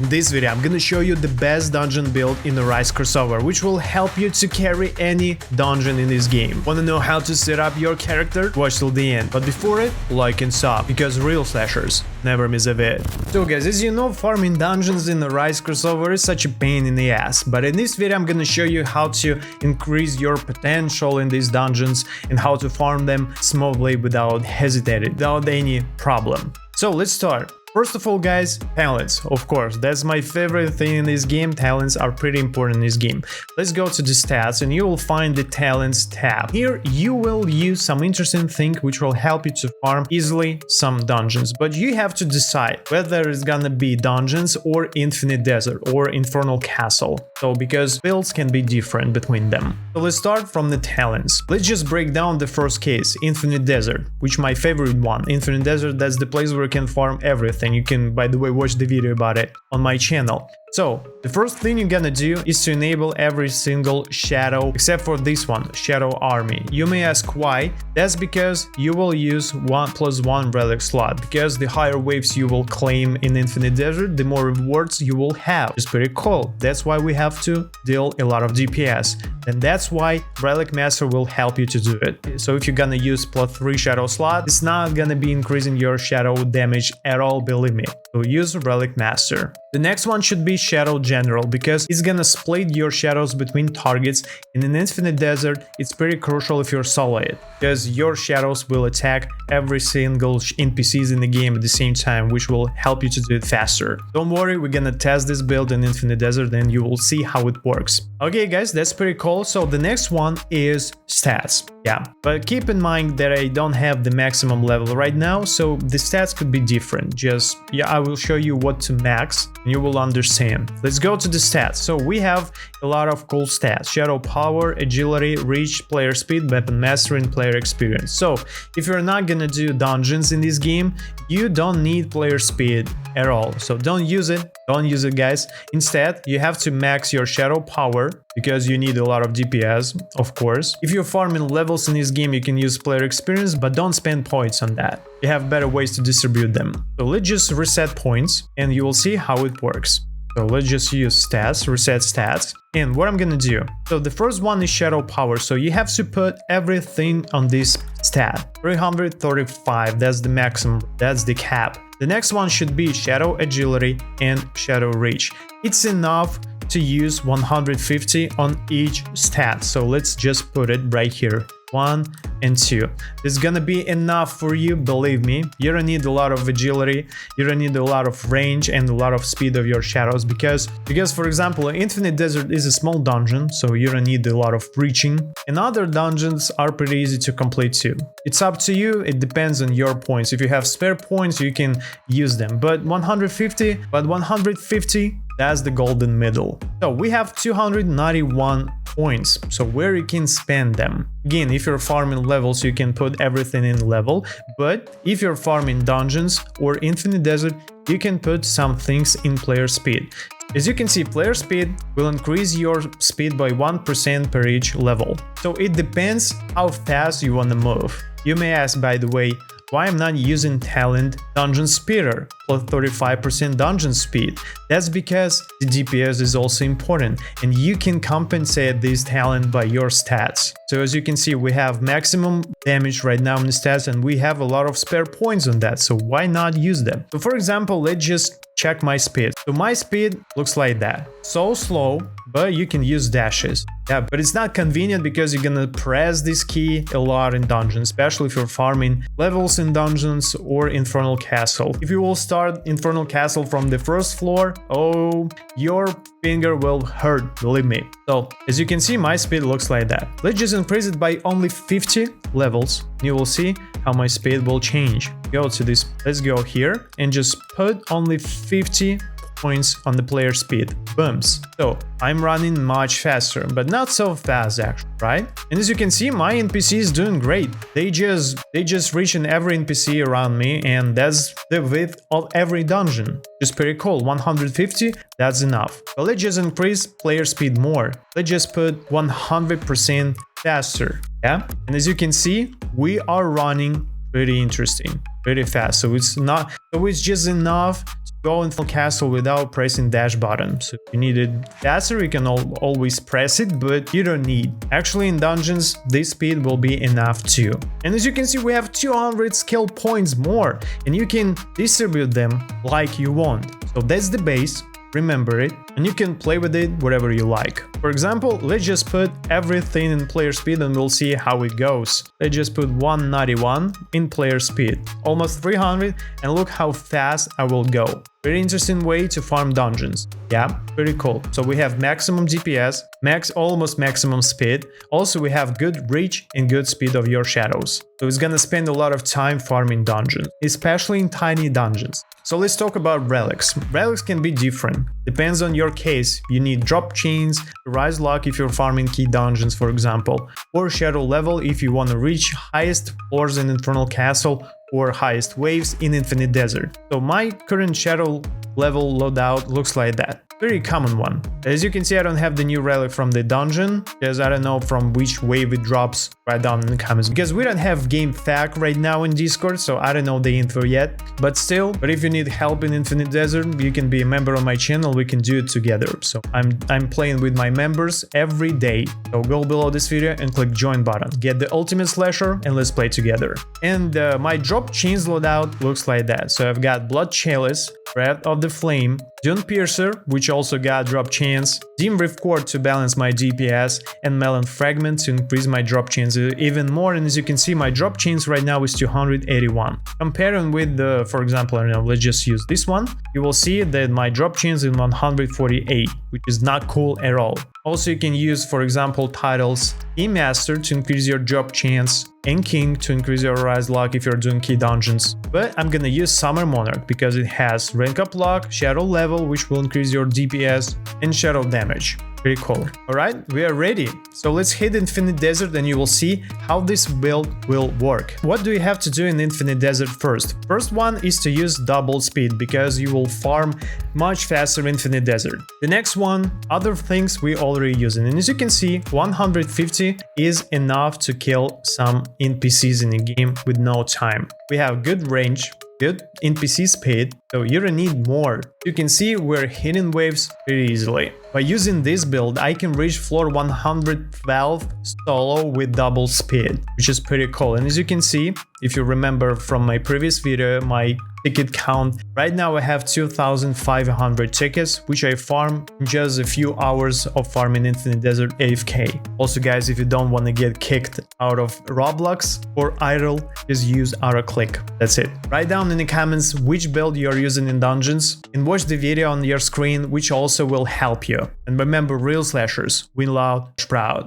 In this video, I'm gonna show you the best dungeon build in Arise Crossover, which will help you to carry any dungeon in this game. Wanna know how to set up your character? Watch till the end. But before it, like and sub, because real Slasherz never miss a vid. So guys, as you know, farming dungeons in Arise Crossover is such a pain in the ass, but in this video I'm gonna show you how to increase your potential in these dungeons and how to farm them smoothly without hesitating, without any problem. So let's start. First of all, guys, talents, of course, that's my favorite thing in this game. Talents are pretty important in this game. Let's go to the stats and you will find the talents tab. Here you will use some interesting thing which will help you to farm easily some dungeons, but you have to decide whether it's gonna be dungeons or infinite desert or infernal castle. So because builds can be different between them. So let's start from the talents. Let's just break down the first case, infinite desert, which my favorite one. Infinite desert, that's the place where you can farm everything. You can, by the way, watch the video about it on my channel. So the first thing you're gonna do is to enable every single shadow except for this one, shadow army. You may ask why. That's because you will use 1+1 relic slot, because the higher waves you will claim in infinite desert, the more rewards you will have. It's pretty cool. That's why we have to deal a lot of DPS, and that's why relic master will help you to do it. So if you're gonna use +3 shadow slot, it's not gonna be increasing your shadow damage at all, believe me. So use relic master. The next one should be shadow general, because it's gonna split your shadows between targets. In an infinite desert, it's pretty crucial if you're solid, because your shadows will attack every single NPCs in the game at the same time, which will help you to do it faster. Don't worry, we're gonna test this build in infinite desert and you will see how it works. Okay guys, that's pretty cool. So the next one is stats. Yeah, but keep in mind that I don't have the maximum level right now, so the stats could be different. Just, yeah, I will show you what to max and you will understand. Let's go to the stats. So we have a lot of cool stats: shadow power, agility, reach, player speed, weapon mastery, and player experience. So if you're not gonna do dungeons in this game, you don't need player speed at all, so don't use it guys. Instead, you have to max your shadow power, because you need a lot of DPS, of course. If you're farming levels in this game, you can use player experience, but don't spend points on that. You have better ways to distribute them. So let's just reset points and you will see how it works. So let's just use stats, reset stats. And what I'm gonna do, so the first one is shadow power, so you have to put everything on this stat. 335, that's the maximum, that's the cap. The next one should be shadow agility and shadow reach. It's enough to use 150 on each stat, so let's just put it right here, 1 and 2. This is gonna be enough for you, believe me. You don't need a lot of agility, you don't need a lot of range and a lot of speed of your shadows, because for example, infinite desert is a small dungeon, so you don't need a lot of reaching, and other dungeons are pretty easy to complete too. It's up to you, it depends on your points. If you have spare points, you can use them, but 150, that's the golden middle. So we have 291 points, so where you can spend them. Again, if you're farming levels, you can put everything in level, but if you're farming dungeons or infinite desert, you can put some things in player speed. As you can see, player speed will increase your speed by 1% per each level. So it depends how fast you want to move. You may ask, by the way, why I'm not using talent dungeon speeder plus 35% dungeon speed. That's because the DPS is also important and you can compensate this talent by your stats. So as you can see, we have maximum damage right now in the stats and we have a lot of spare points on that, so why not use them? So for example, let's just check my speed. So my speed looks like that, so slow, but you can use dashes. Yeah, but it's not convenient because you're gonna press this key a lot in dungeons, especially if you're farming levels in dungeons or Infernal Castle. If you will start Infernal Castle from the first floor, oh, your finger will hurt, believe me. So as you can see, my speed looks like that. Let's just increase it by only 50 levels. You will see how my speed will change. Go to this, let's go here and just put only 50 points on the player speed. Booms. So I'm running much faster, but not so fast actually, right? And as you can see, my NPC is doing great. They just reaching every NPC around me, and that's the width of every dungeon. Just pretty cool. 150, that's enough. But let's just increase player speed more. Let's just put 100% faster. Yeah, and as you can see, we are running pretty interesting, pretty fast. So it's just enough go Infernal Castle without pressing dash button. So if you need it faster, you can always press it, but you don't need. Actually, in dungeons, this speed will be enough too. And as you can see, we have 200 skill points more, and you can distribute them like you want. So that's the base. Remember it, and you can play with it wherever you like. For example, let's just put everything in player speed and we'll see how it goes. Let's just put 191 in player speed, almost 300, and look how fast I will go. Very interesting way to farm dungeons. Yeah, pretty cool. So we have maximum DPS, almost maximum speed. Also, we have good reach and good speed of your shadows. So it's gonna spend a lot of time farming dungeons, especially in tiny dungeons. So let's talk about relics. Relics can be different. Depends on your case. You need drop chains, rise luck if you're farming key dungeons, for example, or shadow level if you want to reach highest floors in Infernal Castle or highest waves in Infinite Desert. So my current shadow level loadout looks like that. Very common one. As you can see, I don't have the new relic from the dungeon, because I don't know from which wave it drops. Right down in the comments, because we don't have game fact right now in Discord, so I don't know the info yet. But if you need help in Infinite Desert, you can be a member on my channel. We can do it together. So I'm playing with my members every day. So go below this video and click join button. Get the ultimate slasher and let's play together. And my drop chains loadout looks like that. So I've got Blood Chalice, Breath of the Flame, Dune Piercer, which also got drop chains, Dim Ripcord to balance my DPS, and Melon Fragment to increase my drop chains even more. And as you can see, my drop chains right now is 281. Comparing with the, for example, I don't know, let's just use this one, you will see that my drop chains is 148, which is not cool at all. Also, you can use, for example, titles Key Master to increase your drop chance, and King to increase your rise luck if you're doing key dungeons. But I'm gonna use Summer Monarch because it has rank up luck, shadow level, which will increase your DPS, and shadow damage. Pretty cool. Alright, we are ready. So let's hit Infinite Desert and you will see how this build will work. What do you have to do in Infinite Desert first? First one is to use double speed because you will farm much faster in Infinite Desert. The next one, other things we already using. And as you can see, 150 is enough to kill some NPCs in the game with no time. We have good range, good NPC speed, so you don't need more. You can see we're hitting waves pretty easily. By using this build, I can reach floor 112 solo with double speed, which is pretty cool. And as you can see, if you remember from my previous video, my ticket count, right now I have 2,500 tickets, which I farm in just a few hours of farming Infinite Desert AFK. Also guys, if you don't want to get kicked out of Roblox or idle, just use auto-click. That's it. Write down in the comments which build you're using in dungeons and watch the video on your screen, which also will help you. And remember, real slashers win loud, proud.